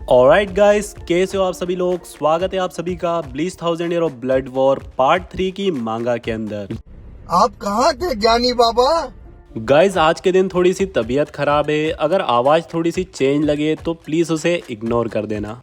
Alright guys, कैसे हो आप सभी लोग। स्वागत है आप सभी का bleach 1000 year of blood war part 3 की मांगा के अंदर। आप कहाँ थे ज्ञानी बाबा? गाइस, आज के दिन थोड़ी सी तबीयत खराब है। अगर आवाज थोड़ी सी चेंज लगे तो प्लीज उसे इग्नोर कर देना।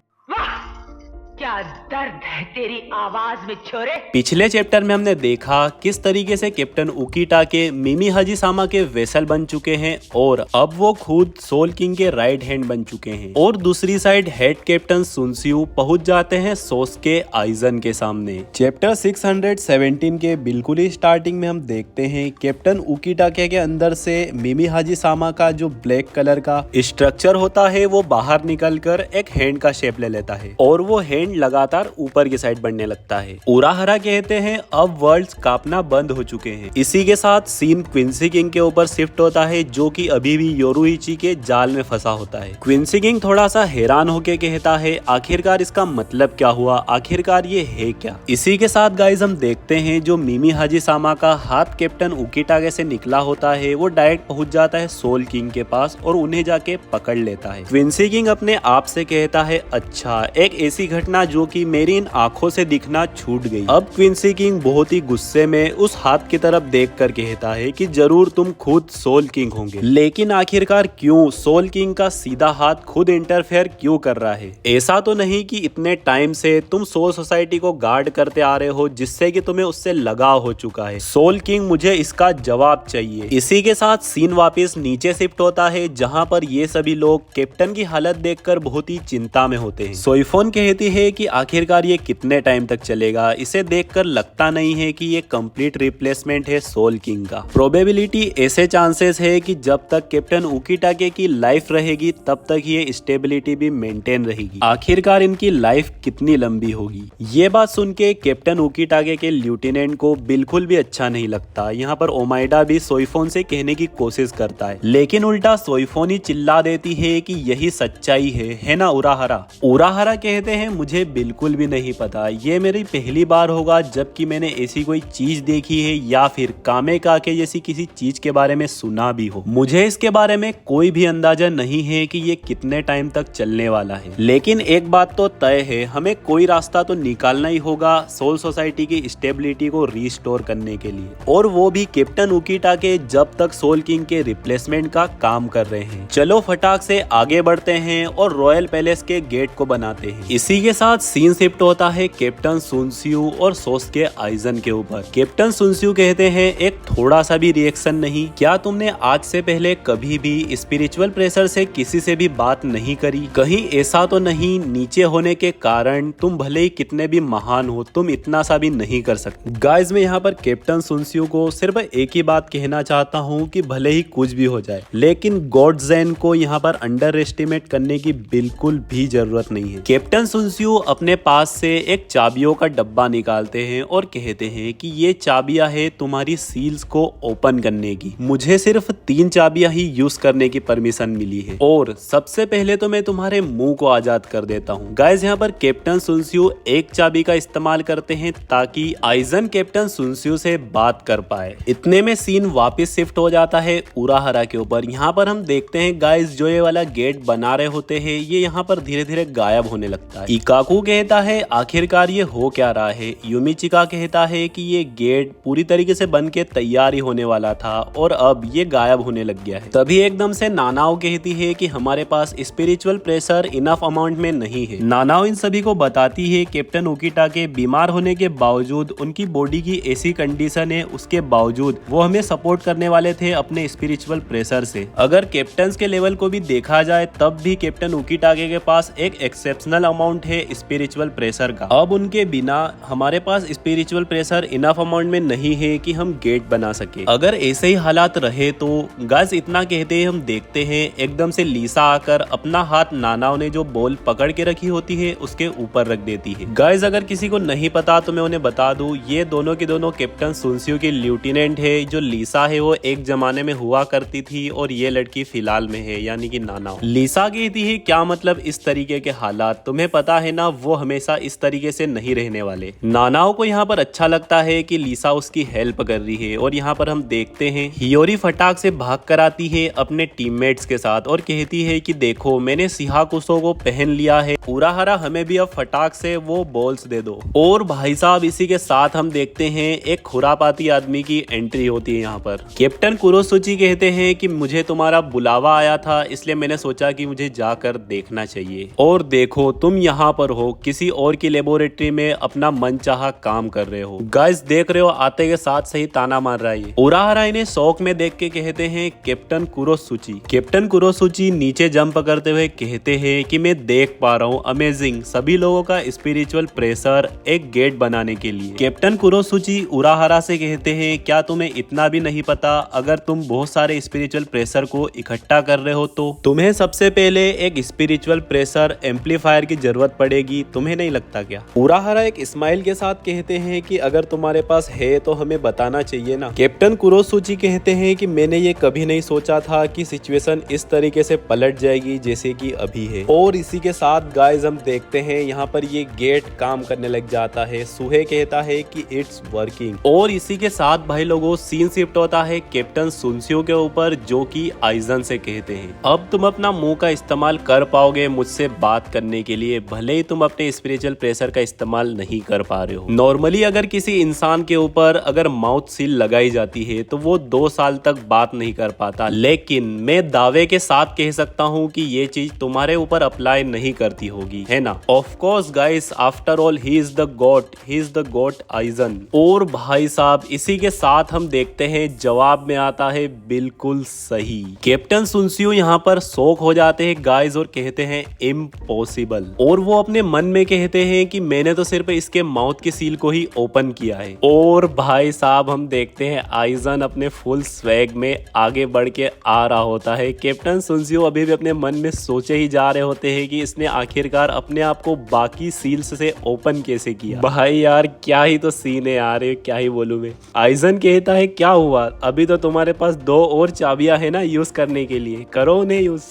क्या दर्द है तेरी आवाज में छोरे। पिछले चैप्टर में हमने देखा किस तरीके से कैप्टन उकीटा के मिमी हाजिसामा के वेसल बन चुके हैं और अब वो खुद सोल किंग के राइट हैंड बन चुके हैं। और दूसरी साइड हेड कैप्टन सुनसियू पहुंच जाते हैं सोस्के आइजन के सामने। चैप्टर 617 के बिल्कुल ही स्टार्टिंग में हम देखते हैं कैप्टन उकीटा के अंदर से मिमी हाजिसामा का जो ब्लैक कलर का स्ट्रक्चर होता है वो बाहर निकल कर एक हैंड का शेप ले लेता है और वो हैंड लगातार ऊपर की साइड बढ़ने लगता है। उराहरा कहते हैं अब वर्ल्ड्स कांपना बंद हो चुके हैं। इसी के साथ सीन क्विंसी किंग के ऊपर शिफ्ट होता है जो कि अभी भी योरुइची के जाल में फंसा होता है। क्विंसी किंग थोड़ा सा हैरान होके कहता है आखिरकार इसका मतलब क्या हुआ, आखिरकार ये है क्या। इसी के साथ गाइस हम देखते हैं जो मिमी हाजिसामा का हाथ कैप्टन उकीटागे से निकला होता है वो डायरेक्ट पहुंच जाता है सोल किंग के पास और उन्हें जाके पकड़ लेता है। क्विंसी किंग अपने आप से कहता है अच्छा, एक ऐसी घटना जो कि मेरी इन आंखों से दिखना छूट गई। अब क्विंसी किंग बहुत ही गुस्से में उस हाथ की तरफ देखकर कहता है कि जरूर तुम खुद सोल किंग होंगे, लेकिन आखिरकार क्यों सोल किंग का सीधा हाथ खुद इंटरफेयर क्यों कर रहा है। ऐसा तो नहीं कि इतने टाइम से तुम सोल सोसाइटी को गार्ड करते आ रहे हो जिससे कि तुम्हें उससे लगाव हो चुका है। सोल किंग, मुझे इसका जवाब चाहिए। इसी के साथ सीन वापस नीचे शिफ्ट होता है जहाँ पर ये सभी लोग कैप्टन की हालत देखकर बहुत ही चिंता में होते हैं। सोइफोन कहती है कि आखिरकार ये कितने टाइम तक चलेगा। इसे देखकर लगता नहीं है कि ये कंप्लीट रिप्लेसमेंट है सोल किंग का। प्रोबेबिलिटी ऐसे चांसेस है कि जब तक कैप्टन उकीटागे की लाइफ रहेगी तब तक ये स्टेबिलिटी भी मेंटेन रहेगी। आखिरकार इनकी लाइफ कितनी लंबी होगी। ये बात सुन के कैप्टन उकीटागे के लेफ्टिनेंट को बिल्कुल भी अच्छा नहीं लगता। यहाँ पर ओमाइडा भी सोइफोन से कहने की कोशिश करता है, लेकिन उल्टा सोइफोन ही चिल्ला देती है कि यही सच्चाई है ना उराहरा। उराहरा कहते हैं मुझे बिल्कुल भी नहीं पता, ये मेरी पहली बार होगा जबकि मैंने ऐसी कोई चीज देखी है या फिर कामे काके जैसी किसी चीज के बारे में सुना भी हो। मुझे इसके बारे में कोई भी अंदाजा नहीं है कि ये कितने टाइम तक चलने वाला है, लेकिन एक बात तो तय है, हमें कोई रास्ता तो निकालना ही होगा सोल सोसाइटी की स्टेबिलिटी को रिस्टोर करने के लिए, और वो भी कैप्टन उकीटागे जब तक सोल किंग के रिप्लेसमेंट का काम कर रहे हैं। चलो फटाक से आगे बढ़ते हैं और रॉयल पैलेस के गेट को बनाते हैं। इसी के साथ सीन शिफ्ट होता है कैप्टन सुनसियू और सोस्के आइजन के ऊपर। कैप्टन सुनसियू कहते हैं एक थोड़ा सा भी रिएक्शन नहीं। क्या तुमने आज से पहले कभी भी स्पिरिचुअल प्रेशर से किसी से भी बात नहीं करी? कहीं ऐसा तो नहीं नीचे होने के कारण तुम भले ही कितने भी महान हो तुम इतना सा भी नहीं कर सकते? गाइस, मैं यहाँ पर कैप्टन सुनसियू को सिर्फ एक ही बात कहना चाहता हूँ कि भले ही कुछ भी हो जाए, लेकिन गॉड ज़ेन को यहाँ पर अंडर एस्टिमेट करने की बिल्कुल भी जरूरत नहीं है। कैप्टन सुनसियू अपने पास से एक चाबियों का डब्बा निकालते हैं और कहते हैं कि ये चाबियां है तुम्हारी सील्स को ओपन करने की। मुझे सिर्फ 3 चाबियां ही यूज करने की परमिशन मिली है और सबसे पहले तो मैं तुम्हारे मुंह को आजाद कर देता हूँ। गाइस, यहाँ पर कैप्टन सुनसियू एक चाबी का इस्तेमाल करते हैं ताकि आइजन कैप्टन सुनसियू से बात कर पाए। इतने में सीन वापस शिफ्ट हो जाता है उराहरा के ऊपर। यहाँ पर हम देखते हैं गाइस जो ये वाला गेट बना रहे होते हैं ये यहाँ पर धीरे धीरे गायब होने लगता है। इकाकू कहता है आखिरकार ये हो क्या रहा है। यूमिचिका कहता है कि ये गेट पूरी तरीके से बन के तैयार ही होने वाला था और अब ये गायब होने लग गया है। तभी एकदम से नानाओ कहती है कि हमारे पास स्पिरिचुअल प्रेशर इनफ अमाउंट में नहीं है। नानाओ इन सभी को बताती है कैप्टन उकीटागे बीमार होने के बावजूद उनकी बॉडी की ऐसी कंडीशन है उसके बावजूद वो हमें सपोर्ट करने वाले थे अपने स्पिरिचुअल प्रेशर से। अगर कैप्टन के लेवल को भी देखा जाए तब भी कैप्टन उकीटागे के पास एक एक्सेप्शनल अमाउंट है स्पिरिचुअल प्रेशर का। अब उनके बिना हमारे पास स्पिरिचुअल प्रेशर इनफ अमाउंट में नहीं है कि हम गेट बना सके। अगर ऐसे ही हालात रहे तो गाइस इतना कहते हैं हम देखते हैं एकदम से लीसा आकर अपना हाथ नानाओ ने जो बॉल पकड़ के रखी होती है उसके ऊपर रख देती है। गाइस, अगर किसी को नहीं पता तो मैं उन्हें बता दूं, ये दोनों के दोनों कैप्टन सुनसियू की लेफ्टिनेंट है। जो लीसा है वो एक जमाने में हुआ करती थी और ये लड़की फिलहाल में है यानी कि नानाओ। लीसा कहती है क्या मतलब इस तरीके के हालात, तुम्हें पता है ना वो हमेशा इस तरीके से नहीं रहने वाले। नानाओ को यहाँ पर अच्छा लगता है कि लीसा उसकी हेल्प कर रही है और यहाँ पर हम देखते हैं हियोरी फटाक से भाग कर आती है अपने टीममेट्स के साथ और कहती है कि देखो मैंने सिहाकुसो को पहन लिया है, उराहारा हमें भी अब फटाक से वो बॉल्स दे दो। और भाई साहब इसी के साथ हम देखते हैं एक खुरापाती आदमी की एंट्री होती है यहाँ पर। कैप्टन कुरोसुची कहते हैं कि मुझे तुम्हारा बुलावा आया था, इसलिए मैंने सोचा कि मुझे जाकर देखना चाहिए। और देखो तुम यहाँ पर हो, किसी और की लेबोरेटरी में अपना मनचाहा काम कर रहे हो। गाइस देख रहे हो आते के साथ सही ताना मार रहा है। उराहारा इन्हें शौक में देख के कहते हैं कैप्टन कुरोसुची। कैप्टन कुरोसुची नीचे जंप करते हुए कहते हैं कि मैं देख पा रहा हूँ अमेजिंग, सभी लोगों का स्पिरिचुअल प्रेशर एक गेट बनाने के लिए। कैप्टन कुरोसुची उराहारा से कहते हैं क्या तुम्हें इतना भी नहीं पता, अगर तुम बहुत सारे स्पिरिचुअल प्रेशर को इकट्ठा कर रहे हो तो तुम्हें सबसे पहले एक स्पिरिचुअल प्रेशर एम्पलीफायर की जरूरत पड़ेगी, तुम्हें नहीं लगता क्या? उराहारा एक स्माइल के साथ कहते हैं कि अगर तुम्हारे पास है तो हमें बताना चाहिए ना। कैप्टन कुरोसुची कहते हैं कि मैंने ये कभी नहीं सोचा था कि सिचुएशन इस तरीके से पलट जाएगी जैसे कि अभी है। और इसी के साथ गाइस हम देखते हैं यहाँ पर ये गेट काम करने लग जाता है। सुहे कहता है कि इट्स वर्किंग। और इसी के साथ भाई लोगों सीन शिफ्ट होता है कैप्टन सुनसियो के ऊपर, जो कि आइजन से कहते हैं अब तुम अपना मुंह का इस्तेमाल कर पाओगे मुझसे बात करने के लिए, भले ही तुम अपने स्पिरिचुअल प्रेशर का इस्तेमाल नहीं कर पा रहे हो। नॉर्मली अगर किसी इंसान के ऊपर अगर माउथ सील लगाई जाती है तो वो 2 साल तक बात नहीं कर पाता, लेकिन मैं दावे के साथ कह सकता हूँ कि ये चीज तुम्हारे ऊपर अप्लाई नहीं करती होगी, है ना? Of course guys, after all he is the God eigen. और भाई साहब इसी के साथ हम देखते हैं जवाब में आता है बिल्कुल सही। कैप्टन सुनसियो यहाँ पर शॉक हो जाते हैं गाइस और कहते हैं इम्पॉसिबल। और वो अपने मन में कहते हैं कि मैंने तो सिर्फ इसके माउथ की सील को ही ओपन किया है। और भाई साहब हम देखते हैं आइजन अपने फुल स्वैग में आगे बढ़ के आ रहा होता है। कैप्टन सुनसियो अभी भी अपने मन में सोचे ही जा रहे होते हैं कि इसने आखिरकार अपने आप को बाकी सील्स से ओपन कैसे किया। भाई यार क्या ही तो सीन है यार, क्या ही बोलूं मैं। आइजन कहता है क्या हुआ, अभी तो तुम्हारे पास 2 और चाबियां है ना यूज करने के लिए, करो उन्हें यूज।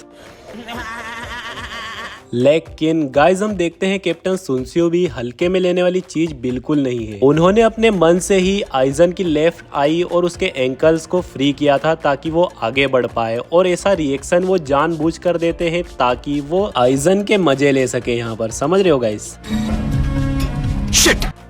लेकिन गाइस हम देखते हैं कैप्टन सुनसियो भी हल्के में लेने वाली चीज बिल्कुल नहीं है। उन्होंने अपने मन से ही आइजन की लेफ्ट आई और उसके एंकल्स को फ्री किया था ताकि वो आगे बढ़ पाए, और ऐसा रिएक्शन वो जानबूझकर देते हैं ताकि वो आइजन के मजे ले सके। यहाँ पर समझ रहे हो गाइस?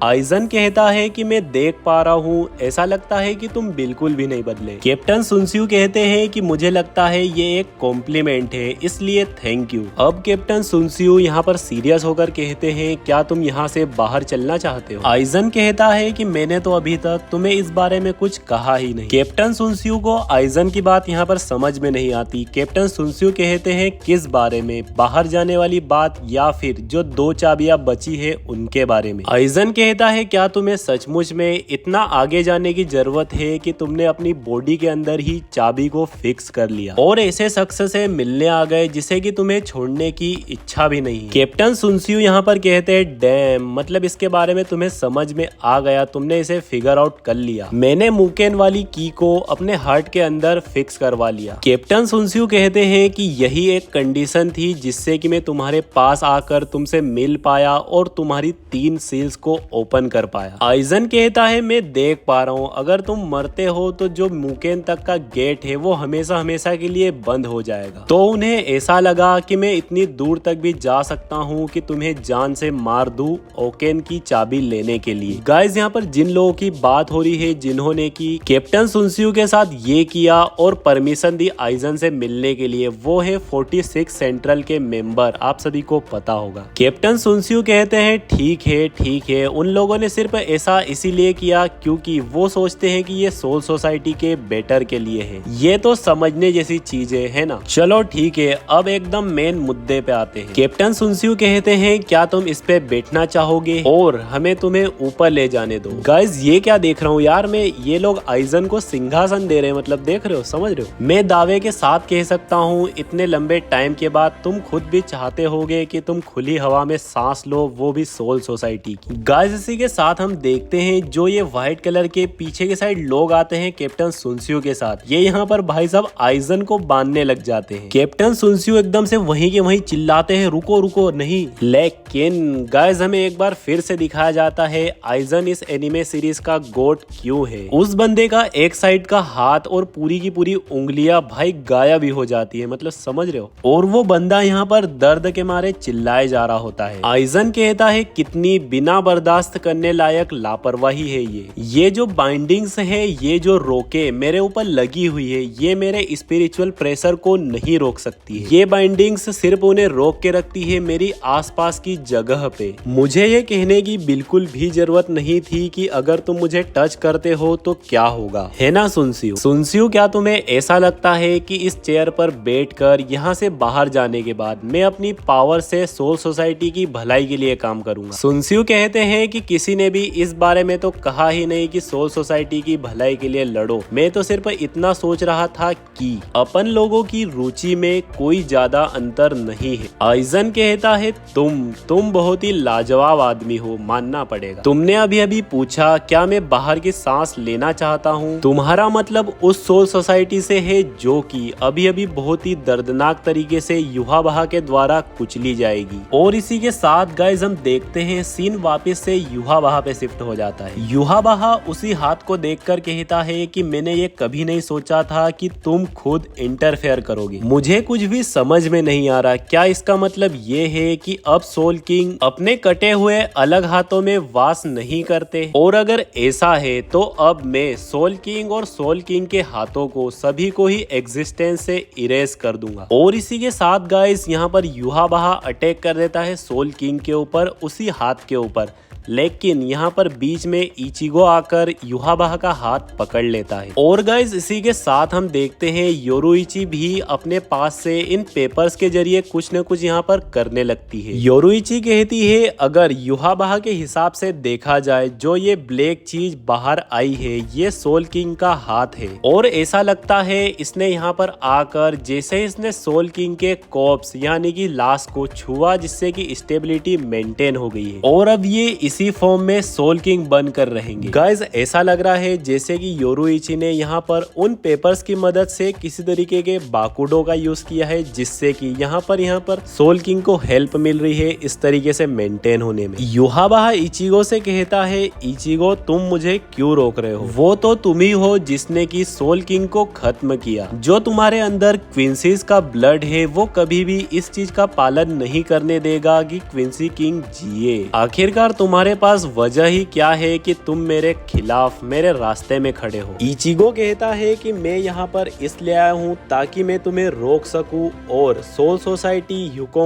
आइजन कहता है कि मैं देख पा रहा हूँ, ऐसा लगता है कि तुम बिल्कुल भी नहीं बदले। कैप्टन सुनसियो कहते हैं कि मुझे लगता है ये एक कॉम्प्लीमेंट है, इसलिए थैंक यू। अब कैप्टन सुनसियो यहाँ पर सीरियस होकर कहते हैं क्या तुम यहाँ से बाहर चलना चाहते हो? आइजन कहता है कि मैंने तो अभी तक तुम्हें इस बारे में कुछ कहा ही नहीं। कैप्टन सुनसियो को आइजन की बात यहाँ पर समझ में नहीं आती। कैप्टन सुनसियो कहते हैं किस बारे में, बाहर जाने वाली बात या फिर जो 2 चाबियां बची है उनके बारे में? आइजन कहता है क्या तुम्हें सचमुच में इतना आगे जाने की जरूरत है कि तुमने अपनी बॉडी के अंदर ही चाबी को फिक्स कर लिया और ऐसे शख्स से मिलने आ गए जिसे कि तुम्हें छोड़ने की इच्छा भी नहीं? कैप्टन सुनसियो यहाँ पर कहते हैं डैम, मतलब इसके बारे में तुम्हें समझ में आ गया, तुमने इसे फिगर आउट कर लिया। मैंने मुकेन वाली की को अपने हार्ट के अंदर फिक्स करवा लिया। कैप्टन सुनसियो कहते हैं कि यही एक कंडीशन थी जिससे कि मैं तुम्हारे पास आकर तुमसे मिल पाया और तुम्हारी 3 सील्स को ओपन कर पाया। आइजन कहता है मैं देख पा रहा हूँ, अगर तुम मरते हो तो जो मुकेन तक का गेट है वो हमेशा हमेशा के लिए बंद हो जाएगा। तो उन्हें ऐसा लगा कि मैं इतनी दूर तक भी जा सकता हूँ कि तुम्हें जान से मार दूं ओकेन की चाबी लेने के लिए। गाइस यहाँ पर जिन लोगों की बात हो रही है जिन्होंने की कैप्टन सुनसियो के साथ ये किया और परमिशन दी आइजन से मिलने के लिए, वो है 46 सेंट्रल के मेंबर, आप सभी को पता होगा। कैप्टन सुनसियो कहते हैं ठीक है, उन लोगों ने सिर्फ ऐसा इसीलिए किया क्योंकि वो सोचते हैं कि ये सोल सोसाइटी के बेटर के लिए है। ये तो समझने जैसी चीजें है ना। चलो ठीक है, अब एकदम मेन मुद्दे पे आते हैं। कैप्टन सुनसियो कहते हैं क्या तुम इस पे बैठना चाहोगे और हमें तुम्हें ऊपर ले जाने दो? गाइस ये क्या देख रहा हूँ यार मैं, ये लोग आइजन को सिंहासन दे रहे हैं, मतलब देख रहे हो, समझ रहे हो? मैं दावे के साथ कह सकता हूँ इतने लंबे टाइम के बाद तुम खुद भी चाहते होगे कि तुम खुली हवा में सांस लो, वो भी सोल सोसाइटी की। गाइस गाइस इसी के साथ हम देखते हैं जो ये व्हाइट कलर के पीछे के साइड लोग आते हैं कैप्टन सुनसियो के साथ। ये यहाँ पर भाई साहब आइजन को बांधने लग जाते हैं। कैप्टन सुनसियो एकदम से वहीं के वहीं चिल्लाते हैं रुको रुको नहीं। लेकिन गाइस हमें एक बार फिर से दिखाया जाता है आइजन इस एनिमे सीरीज का गोट क्यों है। उस बंदे का एक साइड का हाथ और पूरी की पूरी उंगलियां भाई गायब भी हो जाती है, मतलब समझ रहे हो। और वो बंदा यहाँ पर दर्द के मारे चिल्लाए जा रहा होता है। आइजन कहता है कितनी बिना बर्दाश्त करने लायक लापरवाही है ये जो बाइंडिंग्स है, ये जो रोके मेरे ऊपर लगी हुई है, ये मेरे स्पिरिचुअल प्रेशर को नहीं रोक सकती है। ये बाइंडिंग्स सिर्फ उन्हें रोक के रखती है मेरी आसपास की जगह पे। मुझे ये कहने की बिल्कुल भी जरूरत नहीं थी कि अगर तुम मुझे टच करते हो तो क्या होगा, है ना सुनसियो। सुनसियो क्या तुम्हें ऐसा लगता है कि इस चेयर पर बैठकर यहाँ से बाहर जाने के बाद मैं अपनी पावर से सोल सोसाइटी की भलाई के लिए काम करूंगा। सुनसियो कहते हैं कि किसी ने भी इस बारे में तो कहा ही नहीं कि सोल सोसाइटी की भलाई के लिए लड़ो। मैं तो सिर्फ इतना सोच रहा था कि अपन लोगों की रुचि में कोई ज्यादा अंतर नहीं है। आइजन कहता है तुम बहुत ही लाजवाब आदमी हो, मानना पड़ेगा। तुमने अभी अभी पूछा क्या मैं बाहर की सांस लेना चाहता हूँ। तुम्हारा मतलब उस सोल सोसाइटी से है जो कि अभी अभी बहुत ही दर्दनाक तरीके से युहाबहा के द्वारा कुचली जाएगी। और इसी के साथ गाइस हम देखते हैं सीन वापस से युहाबहा पे शिफ्ट हो जाता है। युहाबहा उसी हाथ को देखकर कहता है कि मैंने ये कभी नहीं सोचा था कि तुम खुद इंटरफेयर करोगे। मुझे कुछ भी समझ में नहीं आ रहा। क्या इसका मतलब ये है कि अब सोल किंग अपने कटे हुए अलग हाथों में वास नहीं करते? और अगर ऐसा है तो अब मैं सोल किंग और सोल किंग के हाथों को सभी को ही एग्जिस्टेंस से इरेज कर दूंगा। और इसी के साथ गाइस यहाँ पर युहाबहा अटैक कर देता है सोल किंग के ऊपर, उसी हाथ के ऊपर। लेकिन यहाँ पर बीच में इचिगो आकर युहाबहा का हाथ पकड़ लेता है। और गाइस इसी के साथ हम देखते हैं योरुइची भी अपने पास से इन पेपर्स के जरिए कुछ न कुछ यहाँ पर करने लगती है। योरुइची कहती है अगर युहाबहा के हिसाब से देखा जाए जो ये ब्लैक चीज बाहर आई है ये सोल किंग का हाथ है। और ऐसा लगता है इसने यहाँ पर आकर जैसे इसने सोल किंग के कॉर्प्स यानी कि लाश को छुआ जिससे कि स्टेबिलिटी मेंटेन हो गई है। और अब ये इसी फॉर्म में सोल किंग बनकर रहेंगे। गाइस ऐसा लग रहा है जैसे कि योरुइची ने यहाँ पर उन पेपर्स की मदद से किसी तरीके के बाकुडो का यूज किया है जिससे कि यहाँ पर सोल किंग को हेल्प मिल रही है इस तरीके से मेंटेन होने में। युहाबहा इचिगो से कहता है इचिगो तुम मुझे क्यों रोक रहे हो? वो तो तुम ही हो जिसने की सोल किंग को खत्म किया। जो तुम्हारे अंदर क्विंसीज का ब्लड है वो कभी भी इस चीज का पालन नहीं करने देगा कि क्विंसी किंग जिए। आखिरकार तुम्हारे पास वजह ही क्या है कि तुम मेरे खिलाफ मेरे रास्ते में खड़े हो? इचिगो कहता है कि मैं यहाँ पर इसलिए आया हूँ ताकि मैं तुम्हें रोक सकूं और सोल सोसाइटी, ह्युको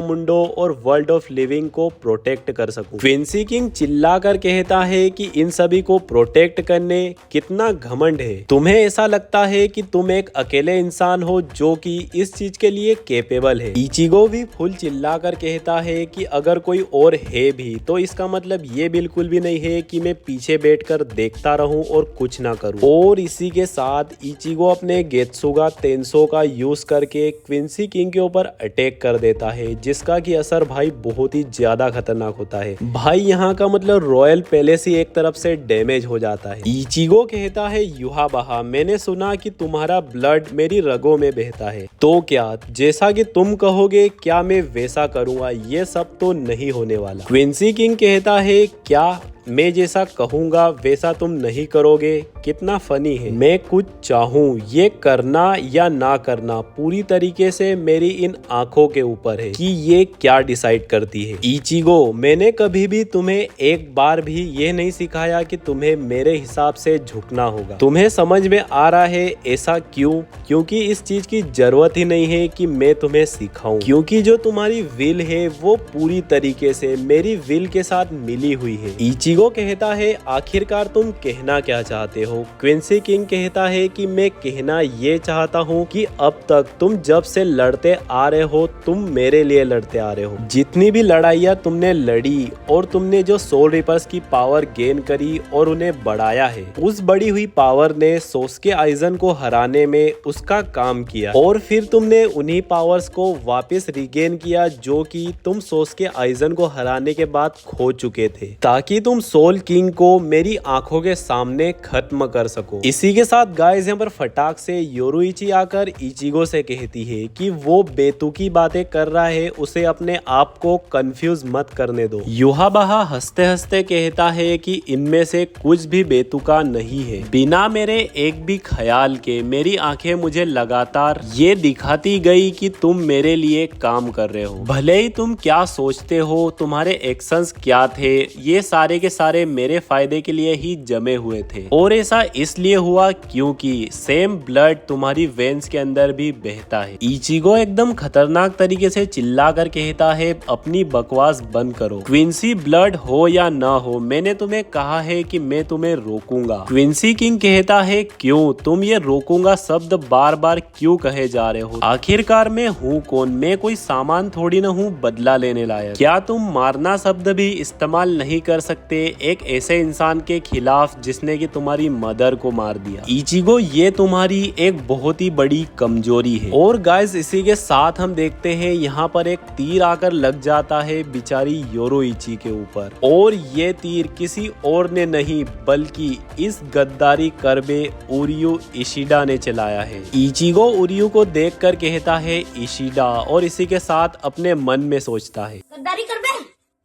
और वर्ल्ड ऑफ लिविंग को प्रोटेक्ट कर सकूं। क्विंसी किंग चिल्लाकर कहता है कि इन सभी को प्रोटेक्ट करने कितना घमंड है। तुम्हें ऐसा लगता है कि तुम एक अकेले इंसान हो जो कि इस चीज के लिए कैपेबल है। इचिगो भी फुल चिल्लाकर कहता है कि अगर कोई और है भी तो इसका मतलब ये बिल्कुल भी नहीं है कि मैं पीछे बैठकर देखता रहूं और कुछ ना करूं। और इसी के साथ इचिगो अपने गेत्सुगा तेंसो का यूज करके क्विंसी किंग के ऊपर अटैक कर देता है जिसका की असर भाई बहुत ही ज्यादा खतरनाक होता है। भाई यहाँ का मतलब रॉयल पैलेस ही एक तरफ से डैमेज हो जाता है। इचिगो कहता है युहाबहा मैंने सुना कि तुम्हारा ब्लड मेरी रगों में बहता है, तो क्या जैसा कि तुम कहोगे क्या मैं वैसा करूंगा? ये सब तो नहीं होने वाला। क्विंसी किंग कहता है क्या मैं जैसा कहूंगा वैसा तुम नहीं करोगे? कितना फनी है। मैं कुछ चाहूं ये करना या ना करना पूरी तरीके से मेरी इन आंखों के ऊपर है कि ये क्या डिसाइड करती है। इचिगो मैंने कभी भी तुम्हें एक बार भी ये नहीं सिखाया कि तुम्हें मेरे हिसाब से झुकना होगा। तुम्हें समझ में आ रहा है ऐसा क्यों? क्योंकि इस चीज की जरूरत ही नहीं है कि मैं तुम्हें सिखाऊं, क्योंकि जो तुम्हारी विल है वो पूरी तरीके से मेरी विल के साथ मिली हुई है। इचिगो कहता है आखिरकार तुम कहना क्या चाहते हो? क्विंसी किंग कहता है कि मैं कहना ये चाहता हूँ कि अब तक तुम जब से लड़ते आ रहे हो तुम मेरे लिए लड़ते आ रहे हो। जितनी भी लड़ाइयाँ तुमने लड़ी और तुमने जो सोल रिपर्स की पावर गेन करी और उन्हें बढ़ाया है, उस बढ़ी हुई पावर ने सोस्के आइजन को हराने में उसका काम किया और फिर तुमने उन्हीं पावर्स को वापस रिगेन किया जो कि तुम सोस्के आइजन को हराने के बाद खो चुके थे, ताकि तुम सोल किंग को मेरी आंखों के सामने खत्म कर सको। इसी के साथ गाइस यहाँ पर फटाक से योरुइची आकर इचिगो से कहती है कि वो बेतुकी बातें कर रहा है, उसे अपने आप को कंफ्यूज मत करने दो। युहाबाहा हंसते हंसते कहता है कि इनमें से कुछ भी बेतुका नहीं है। बिना मेरे एक भी ख्याल के मेरी आंखें मुझे लगातार ये दिखाती गई कि तुम मेरे लिए काम कर रहे हो। भले ही तुम क्या सोचते हो, तुम्हारे एक्शंस क्या थे, ये सारे के सारे मेरे फायदे के लिए ही जमे हुए थे। और ऐसा इसलिए हुआ क्योंकि सेम ब्लड तुम्हारी वेन्स के अंदर भी बहता है। इचिगो एकदम खतरनाक तरीके से चिल्लाकर कहता है, अपनी बकवास बंद करो। क्विंसी ब्लड हो या ना हो, मैंने तुम्हें कहा है कि मैं तुम्हें रोकूंगा। क्विंसी किंग कहता है, क्यों? तुम ये रोकूंगा शब्द बार बार क्यों कहे जा रहे हो? आखिरकार मैं हूँ कौन? मैं कोई सामान थोड़ी ना हूँ बदला लेने लायक। क्या तुम मारना शब्द भी इस्तेमाल नहीं कर सकते एक ऐसे इंसान के खिलाफ जिसने कि तुम्हारी मदर को मार दिया? इचिगो, ये तुम्हारी एक बहुत ही बड़ी कमजोरी है। और गाइस इसी के साथ हम देखते हैं यहाँ पर एक तीर आकर लग जाता है बिचारी योरुइची के ऊपर। और ये तीर किसी और ने नहीं बल्कि इस गद्दारी करबे उरियो इशिडा ने चलाया है। इचिगो उरियो को देखकर कहता है इशिडा, और इसी के साथ अपने मन में सोचता है, गद्दारी कर बे,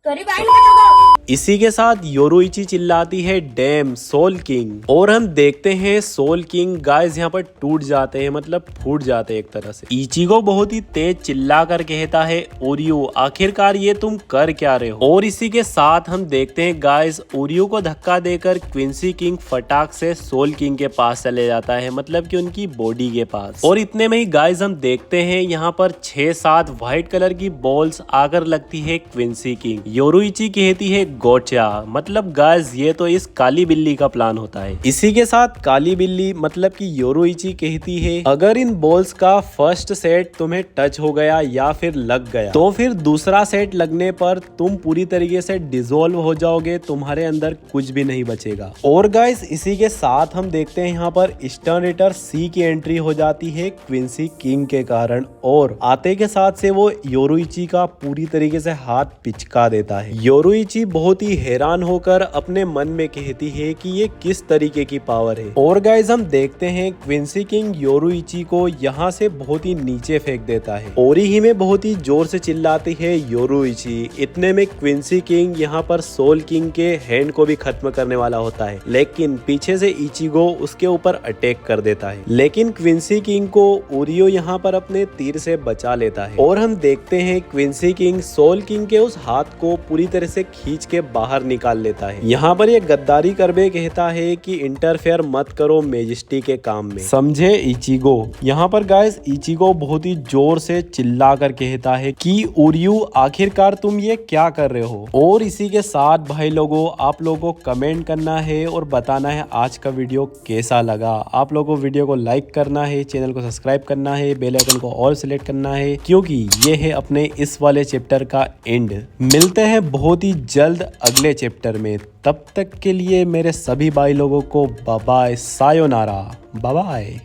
करीब आई लगा। इसी के साथ योरुइची चिल्लाती है, डैम सोल किंग। और हम देखते हैं सोल किंग गाइस यहाँ पर टूट जाते हैं, मतलब फूट जाते हैं एक तरह से। इचिगो बहुत ही तेज चिल्लाकर कहता है, ओरियो आखिरकार ये तुम कर क्या रहे हो? और इसी के साथ हम देखते हैं गाइस ओरियो को धक्का देकर क्विंसी किंग फटाक से सोल किंग के पास चले जाता है, मतलब कि उनकी बॉडी के पास। और इतने में ही गाइस हम देखते हैं यहाँ पर 6-7 व्हाइट कलर की बॉल्स आकर लगती है क्विंसी किंग। योरुइची कहती है, गोचा, मतलब गाइस ये तो इस काली बिल्ली का प्लान होता है। इसी के साथ काली बिल्ली मतलब कि योरुइची कहती है, अगर इन बॉल्स का फर्स्ट सेट तुम्हें टच हो गया या फिर लग गया तो फिर दूसरा सेट लगने पर तुम पूरी तरीके से डिसॉल्व हो जाओगे, तुम्हारे अंदर कुछ भी नहीं बचेगा। और गाइस इसी के साथ हम देखते हैं यहाँ पर ईस्टर्न रिटर सी की एंट्री हो जाती है क्विंसी किंग के कारण, और आते के साथ से वो योरुइची का पूरी तरीके से हाथ पिचका देता है। योरुइची बहुत ही हैरान होकर अपने मन में कहती है कि ये किस तरीके की पावर है। और गाइस हम देखते हैं क्विंसी किंग योरुइची को यहाँ से बहुत ही नीचे फेंक देता है। ओरी ही में बहुत ही जोर से चिल्लाती है योरुइची। इतने में क्विंसी किंग यहाँ पर सोल किंग के हैंड को भी खत्म करने वाला होता है, लेकिन पीछे से इचिगो उसके ऊपर अटैक कर देता है। लेकिन क्विंसी किंग को ओरियो यहाँ पर अपने तीर से बचा लेता है। और हम देखते हैं क्विंसी किंग सोल किंग के उस हाथ को पूरी तरह से खींच के बाहर निकाल लेता है। यहाँ पर ये गद्दारी करबे कहता है कि इंटरफेयर मत करो मेजेस्टी के काम में, समझे इचिगो? यहाँ पर गाइस इचिगो बहुत ही जोर से चिल्ला कर कहता है कि उरियो आखिरकार तुम ये क्या कर रहे हो? और इसी के साथ भाई लोगों, आप लोगों को कमेंट करना है और बताना है आज का वीडियो कैसा लगा। आप लोगों को वीडियो को लाइक करना है, चैनल को सब्सक्राइब करना है, बेल आइकन को ऑल सेलेक्ट करना है, क्योंकि ये है अपने इस वाले चैप्टर का एंड। मिलते हैं बहुत ही जल्द अगले चैप्टर में, तब तक के लिए मेरे सभी भाई लोगों को bye bye, sayonara, bye bye.